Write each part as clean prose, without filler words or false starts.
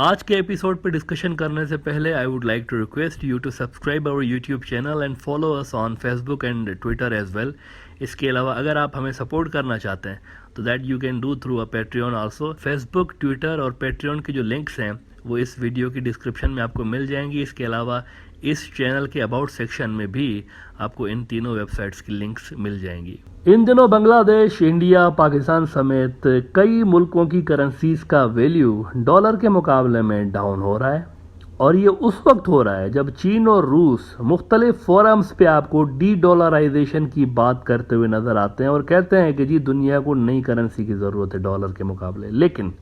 आज के एपिसोड पे डिस्कशन करने से पहले I would like to request you to subscribe our YouTube channel and follow us on Facebook and Twitter as well. इसके अलावा अगर आप हमें सपोर्ट करना चाहते हैं तो that you can do through a Patreon also. Facebook, Twitter और पेट्रियन के जो लिंक्स हैं वो इस वीडियो की डिस्क्रिप्शन में आपको मिल जाएंगी। इसके अलावा इस चैनल के अबाउट सेक्शन में भी आपको इन तीनों वेबसाइट्स की लिंक्स मिल जाएंगी। इन दिनों बांग्लादेश, इंडिया, पाकिस्तान समेत कई मुल्कों की करेंसीज का वैल्यू डॉलर के मुकाबले में डाउन हो रहा है और ये उस वक्त हो रहा है जब चीन और रूस मुख्तलिफ फोरम्स पे आपको डी डॉलराइजेशन की बात करते हुए नजर आते हैं और कहते हैं कि जी दुनिया को नई करेंसी की ज़रूरत है डॉलर के मुकाबले। लेकिन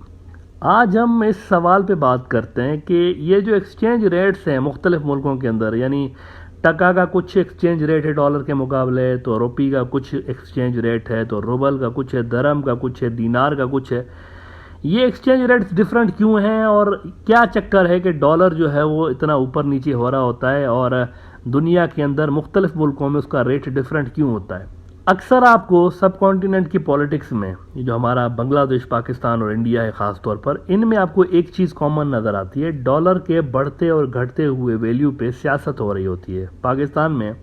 आज हम इस सवाल पे बात करते हैं कि ये जो एक्सचेंज रेट्स हैं मुख्तलिफ मुल्कों के अंदर, यानी टका का कुछ एक्सचेंज रेट है डॉलर के मुकाबले, तो रुपये का कुछ एक्सचेंज रेट है, तो रूबल का कुछ है, दरम का कुछ है, दीनार का कुछ है। ये एक्सचेंज रेट्स डिफरेंट क्यों हैं और क्या चक्कर है कि डॉलर जो है वो इतना ऊपर नीचे हो रहा होता है और दुनिया के अंदर मुख्तलिफ मुल्कों में उसका रेट डिफरेंट क्यों होता है। अक्सर आपको सब कॉन्टिनेंट की पॉलिटिक्स में जो हमारा बांग्लादेश, पाकिस्तान और इंडिया है ख़ास तौर पर, इनमें आपको एक चीज़ कॉमन नज़र आती है, डॉलर के बढ़ते और घटते हुए वैल्यू पे सियासत हो रही होती है। पाकिस्तान में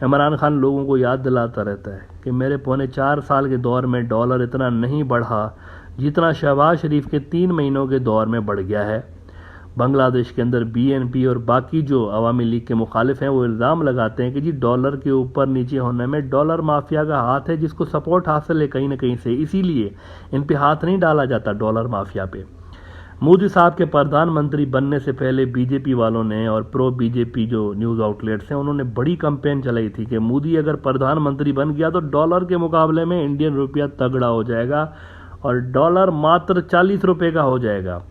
इमरान खान लोगों को याद दिलाता रहता है कि मेरे 4.25 साल के दौर में डॉलर इतना नहीं बढ़ा जितना शहबाज शरीफ के 3 महीनों के दौर में बढ़ गया है। बांग्लादेश के अंदर BNP और बाकी जो अवामी लीग के मुखालिफ हैं वो इल्ज़ाम लगाते हैं कि जी डॉलर के ऊपर नीचे होने में डॉलर माफिया का हाथ है, जिसको सपोर्ट हासिल है कहीं ना कहीं से, इसीलिए इन पे हाथ नहीं डाला जाता डॉलर माफिया पे। मोदी साहब के प्रधानमंत्री बनने से पहले बीजेपी वालों ने और प्रो बीजेपी जो न्यूज़ आउटलेट्स हैं उन्होंने बड़ी कैंपेन चलाई थी कि मोदी अगर प्रधानमंत्री बन गया तो डॉलर के मुकाबले में इंडियन रुपया तगड़ा हो जाएगा और डॉलर मात्र 40 रुपये का हो जाएगा।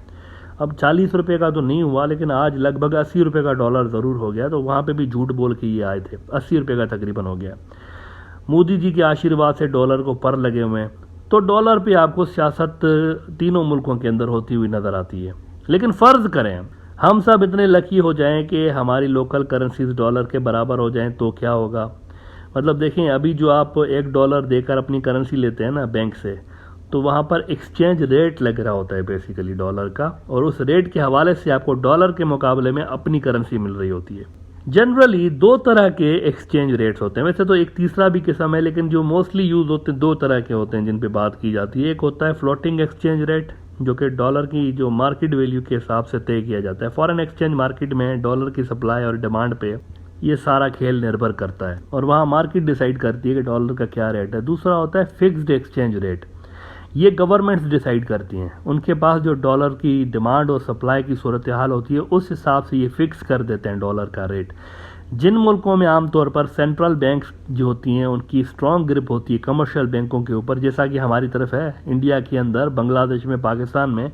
अब 40 रुपये का तो नहीं हुआ, लेकिन आज लगभग 80 रुपये का डॉलर ज़रूर हो गया, तो वहाँ पे भी झूठ बोल के ये आए थे। 80 रुपये का तकरीबन हो गया। मोदी जी के आशीर्वाद से डॉलर को पर लगे हुए हैं, तो डॉलर पे आपको सियासत तीनों मुल्कों के अंदर होती हुई नज़र आती है। लेकिन फ़र्ज़ करें हम सब इतने लकी हो जाएं कि हमारी लोकल करेंसीज डॉलर के बराबर हो जाएं तो क्या होगा। मतलब देखें, अभी जो आप $1 देकर अपनी करेंसी लेते हैं ना बैंक से, तो वहाँ पर एक्सचेंज रेट लग रहा होता है बेसिकली डॉलर का, और उस रेट के हवाले से आपको डॉलर के मुकाबले में अपनी करेंसी मिल रही होती है। जनरली 2 तरह के एक्सचेंज रेट्स होते हैं, वैसे तो एक तीसरा भी किस्म है, लेकिन जो मोस्टली यूज होते हैं 2 तरह के होते हैं जिन पे बात की जाती है। एक होता है फ्लोटिंग एक्सचेंज रेट, जो कि डॉलर की जो मार्केट वैल्यू के हिसाब से तय किया जाता है। फॉरेन एक्सचेंज मार्केट में डॉलर की सप्लाई और डिमांड पे ये सारा खेल निर्भर करता है और वहाँ मार्केट डिसाइड करती है कि डॉलर का क्या रेट है। दूसरा होता है फिक्स्ड एक्सचेंज रेट, ये गवर्नमेंट्स डिसाइड करती हैं। उनके पास जो डॉलर की डिमांड और सप्लाई की सूरत हाल होती है उस हिसाब से ये फिक्स कर देते हैं डॉलर का रेट। जिन मुल्कों में आमतौर पर सेंट्रल बैंक्स जो होती हैं उनकी स्ट्रॉन्ग ग्रिप होती है कमर्शियल बैंकों के ऊपर, जैसा कि हमारी तरफ है इंडिया के अंदर, बांग्लादेश में, पाकिस्तान में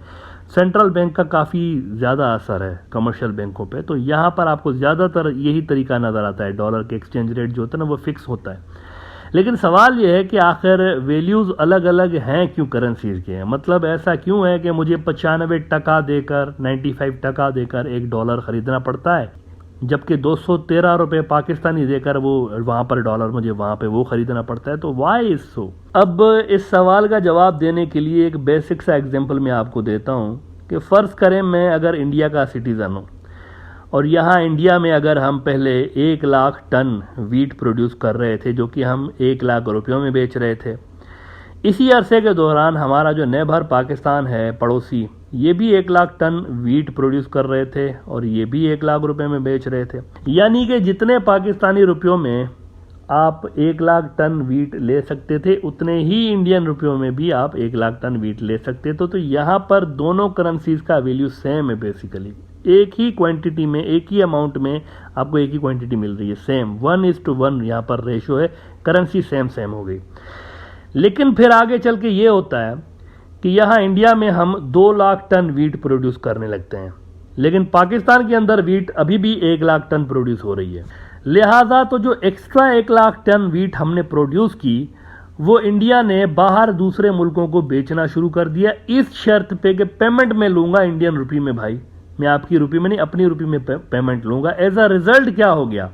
सेंट्रल बैंक का काफ़ी ज़्यादा असर है कमर्शियल बैंकों पे, तो यहाँ पर आपको ज़्यादातर यही तरीका नज़र आता है, डॉलर के एक्सचेंज रेट जो होता है ना वो फिक्स होता है। लेकिन सवाल यह है कि आखिर वैल्यूज़ अलग अलग हैं क्यों करेंसीज के? मतलब ऐसा क्यों है कि मुझे 95 टका देकर, 95 टका देकर $1 ख़रीदना पड़ता है, जबकि 213 रुपये पाकिस्तानी देकर वो वहाँ पर डॉलर मुझे वहाँ पे वो ख़रीदना पड़ता है। तो वाई इज़ सो? अब इस सवाल का जवाब देने के लिए एक बेसिक सा एग्जाम्पल मैं आपको देता हूँ कि फ़र्ज़ करें मैं अगर इंडिया का सिटीज़न हूँ और यहाँ इंडिया में अगर हम पहले 1 लाख टन वीट प्रोड्यूस कर रहे थे जो कि हम 1 लाख रुपयों में बेच रहे थे। इसी अरसे के दौरान हमारा जो नेबर पाकिस्तान है पड़ोसी, ये भी 1 लाख टन वीट प्रोड्यूस कर रहे थे और ये भी 1 लाख रुपए में बेच रहे थे। यानी कि जितने पाकिस्तानी रुपयों में आप 1 लाख टन वीट ले सकते थे उतने ही इंडियन रुपयों में भी आप 1 लाख टन वीट ले सकते थे। तो यहाँ पर दोनों करेंसीज का वैल्यू सेम है बेसिकली, एक ही क्वांटिटी में, एक ही अमाउंट में आपको एक ही क्वांटिटी मिल रही है, सेम 1:1 यहाँ पर रेशो है, करेंसी सेम हो गई। लेकिन फिर आगे चल के ये होता है कि यहाँ इंडिया में हम 2 लाख टन वीट प्रोड्यूस करने लगते हैं, लेकिन पाकिस्तान के अंदर वीट अभी भी 1 लाख टन प्रोड्यूस हो रही है। लिहाजा तो जो एक्स्ट्रा 1 लाख टन वीट हमने प्रोड्यूस की वो इंडिया ने बाहर दूसरे मुल्कों को बेचना शुरू कर दिया, इस शर्त पे कि पेमेंट मैं लूँगा इंडियन रुपये में। भाई मैं आपकी रुपये में नहीं, अपनी रुपये में पेमेंट लूँगा। एज अ रिजल्ट क्या हो गया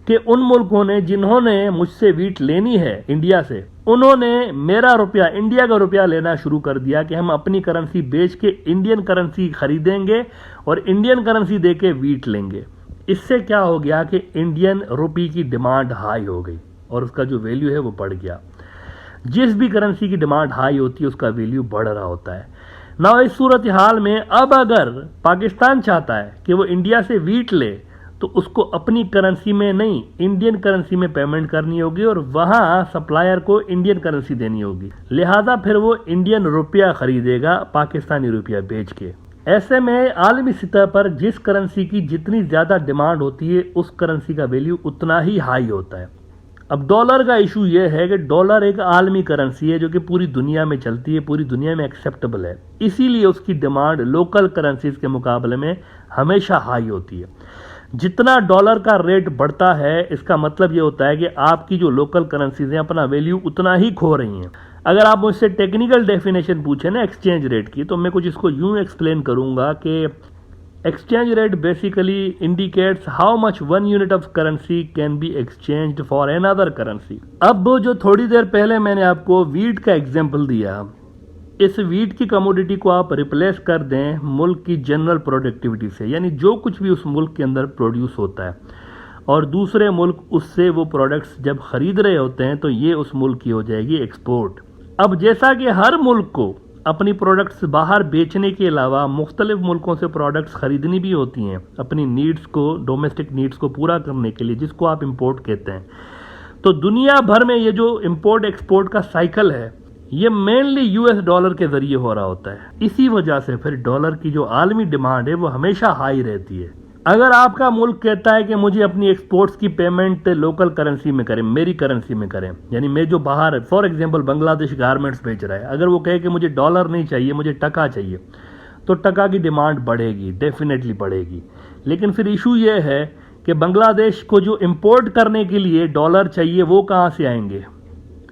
कि उन मुल्कों ने जिन्होंने मुझसे वीट लेनी है इंडिया से, उन्होंने मेरा रुपया, इंडिया का रुपया लेना शुरू कर दिया कि हम अपनी करेंसी बेच के इंडियन करेंसी खरीदेंगे और इंडियन करेंसी दे के वीट लेंगे। इससे क्या हो गया कि इंडियन रुपये की डिमांड हाई हो गई और उसका जो वैल्यू है वो बढ़ गया। जिस भी करेंसी की डिमांड हाई होती है उसका वैल्यू बढ़ रहा होता है ना। इस सूरत हाल में अब अगर पाकिस्तान चाहता है कि वो इंडिया से वीट ले तो उसको अपनी करेंसी में नहीं, इंडियन करेंसी में पेमेंट करनी होगी और वहां सप्लायर को इंडियन करेंसी देनी होगी। लिहाजा फिर वो इंडियन रुपया खरीदेगा पाकिस्तानी रुपया बेच के। ऐसे में आलमी सतह पर जिस करेंसी की जितनी ज्यादा डिमांड होती है उस करेंसी का वैल्यू उतना ही हाई होता है। अब डॉलर का इशू यह है कि डॉलर एक आलमी करेंसी है जो कि पूरी दुनिया में चलती है, पूरी दुनिया में एक्सेप्टेबल है, इसीलिए उसकी डिमांड लोकल करेंसीज के मुकाबले में हमेशा हाई होती है। जितना डॉलर का रेट बढ़ता है इसका मतलब ये होता है कि आपकी जो लोकल करेंसीज हैं अपना वैल्यू उतना ही खो रही हैं। अगर आप मुझसे टेक्निकल डेफिनेशन पूछे ना एक्सचेंज रेट की, तो मैं कुछ इसको यूं एक्सप्लेन करूंगा कि exchange rate basically indicates how much one unit of currency can be exchanged for another currency. अब जो थोड़ी देर पहले मैंने आपको वीट का एग्जांपल दिया, इस वीट की कमोडिटी को आप रिप्लेस कर दें मुल्क की जनरल प्रोडक्टिविटी से, यानी जो कुछ भी उस मुल्क के अंदर प्रोड्यूस होता है और दूसरे मुल्क उससे वो प्रोडक्ट्स जब खरीद रहे होते हैं तो ये उस मुल्क की हो जाएगी एक्सपोर्ट। अब जैसा कि हर मुल्क को अपनी प्रोडक्ट्स बाहर बेचने के अलावा मुख्तलिफ मुल्कों से प्रोडक्ट्स खरीदनी भी होती हैं अपनी नीड्स को, डोमेस्टिक नीड्स को पूरा करने के लिए, जिसको आप इंपोर्ट कहते हैं, तो दुनिया भर में ये जो इंपोर्ट एक्सपोर्ट का साइकिल है ये मेनली यूएस डॉलर के जरिए हो रहा होता है। इसी वजह से फिर डॉलर की जो आलमी डिमांड है वो हमेशा हाई रहती है। अगर आपका मुल्क कहता है कि मुझे अपनी एक्सपोर्ट्स की पेमेंट लोकल करेंसी में करें, मेरी करेंसी में करें, यानी मैं जो बाहर फॉर एग्जांपल बांग्लादेश गारमेंट्स बेच रहा है, अगर वो कहे कि मुझे डॉलर नहीं चाहिए, मुझे टका चाहिए, तो टका की डिमांड बढ़ेगी, डेफिनेटली बढ़ेगी। लेकिन फिर इशू ये है कि बांग्लादेश को जो इंपोर्ट करने के लिए डॉलर चाहिए वो कहाँ से आएंगे,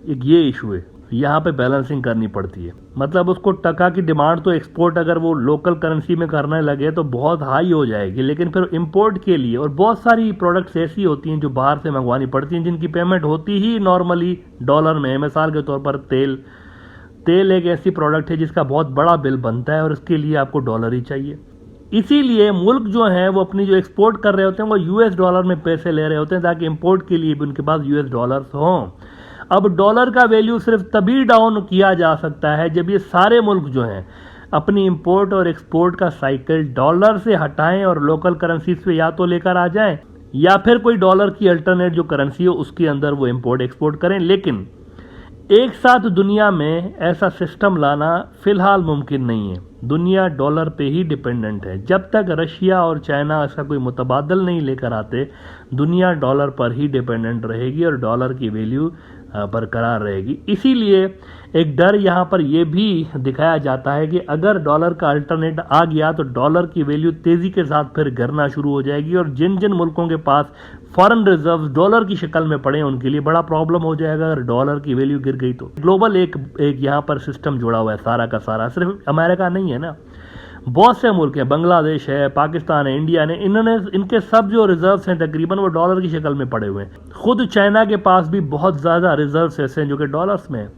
एक ये इशू है। यहाँ पे बैलेंसिंग करनी पड़ती है। मतलब उसको टका की डिमांड तो एक्सपोर्ट अगर वो लोकल करेंसी में करने लगे तो बहुत हाई हो जाएगी, लेकिन फिर इंपोर्ट के लिए और बहुत सारी प्रोडक्ट्स ऐसी होती हैं जो बाहर से मंगवानी पड़ती हैं जिनकी पेमेंट होती ही नॉर्मली डॉलर में। मिसाल के तौर पर तेल एक ऐसी प्रोडक्ट है जिसका बहुत बड़ा बिल बनता है और इसके लिए आपको डॉलर ही चाहिए। इसीलिए मुल्क जो हैं वो अपनी जो एक्सपोर्ट कर रहे होते हैं वो यूएस डॉलर में पैसे ले रहे होते हैं ताकि इंपोर्ट के लिए भी उनके पास यूएस डॉलर्स हों। अब डॉलर का वैल्यू सिर्फ तभी डाउन किया जा सकता है जब ये सारे मुल्क जो हैं अपनी इंपोर्ट और एक्सपोर्ट का साइकिल डॉलर से हटाएं और लोकल करेंसीज पे या तो लेकर आ जाएं या फिर कोई डॉलर की अल्टरनेट जो करेंसी हो उसके अंदर वो इंपोर्ट एक्सपोर्ट करें। लेकिन एक साथ दुनिया में ऐसा सिस्टम लाना फिलहाल मुमकिन नहीं है। दुनिया डॉलर पे ही डिपेंडेंट है। जब तक रशिया और चाइना इसका कोई मुतबादल नहीं लेकर आते दुनिया डॉलर पर ही डिपेंडेंट रहेगी और डॉलर की वैल्यू बरकरार रहेगी। इसीलिए एक डर यहाँ पर यह भी दिखाया जाता है कि अगर डॉलर का अल्टरनेट आ गया तो डॉलर की वैल्यू तेजी के साथ फिर गिरना शुरू हो जाएगी और जिन जिन मुल्कों के पास फॉरेन रिजर्व डॉलर की शक्ल में पड़े उनके लिए बड़ा प्रॉब्लम हो जाएगा। अगर डॉलर की वैल्यू गिर गई तो ग्लोबल एक यहाँ पर सिस्टम जुड़ा हुआ है सारा का सारा, सिर्फ अमेरिका नहीं है ना, बहुत से मुल्क हैं, बांग्लादेश है, पाकिस्तान है, इंडिया ने, इनके सब जो रिजर्व्स हैं तकरीबन वो डॉलर की शक्ल में पड़े हुए हैं। खुद चाइना के पास भी बहुत ज़्यादा रिजर्व्स ऐसे हैं जो कि डॉलर्स में हैं।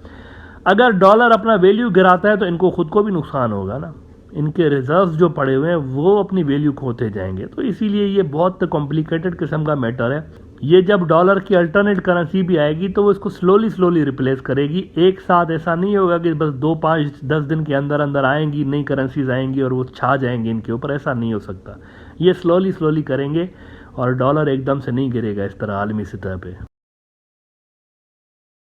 अगर डॉलर अपना वैल्यू गिराता है तो इनको खुद को भी नुकसान होगा ना, इनके रिजर्व्स जो पड़े हुए हैं वो अपनी वैल्यू खोते जाएंगे। तो इसीलिए ये बहुत कॉम्प्लिकेटेड किस्म का मैटर है। ये जब डॉलर की अल्टरनेट करेंसी भी आएगी तो वो इसको स्लोली रिप्लेस करेगी। एक साथ ऐसा नहीं होगा कि बस 2, 5, 10 दिन के अंदर अंदर आएंगी नई करेंसीज आएंगी और वो छा जाएंगी इनके ऊपर, ऐसा नहीं हो सकता। ये स्लोली करेंगे और डॉलर एकदम से नहीं गिरेगा इस तरह आलमी सतह पे।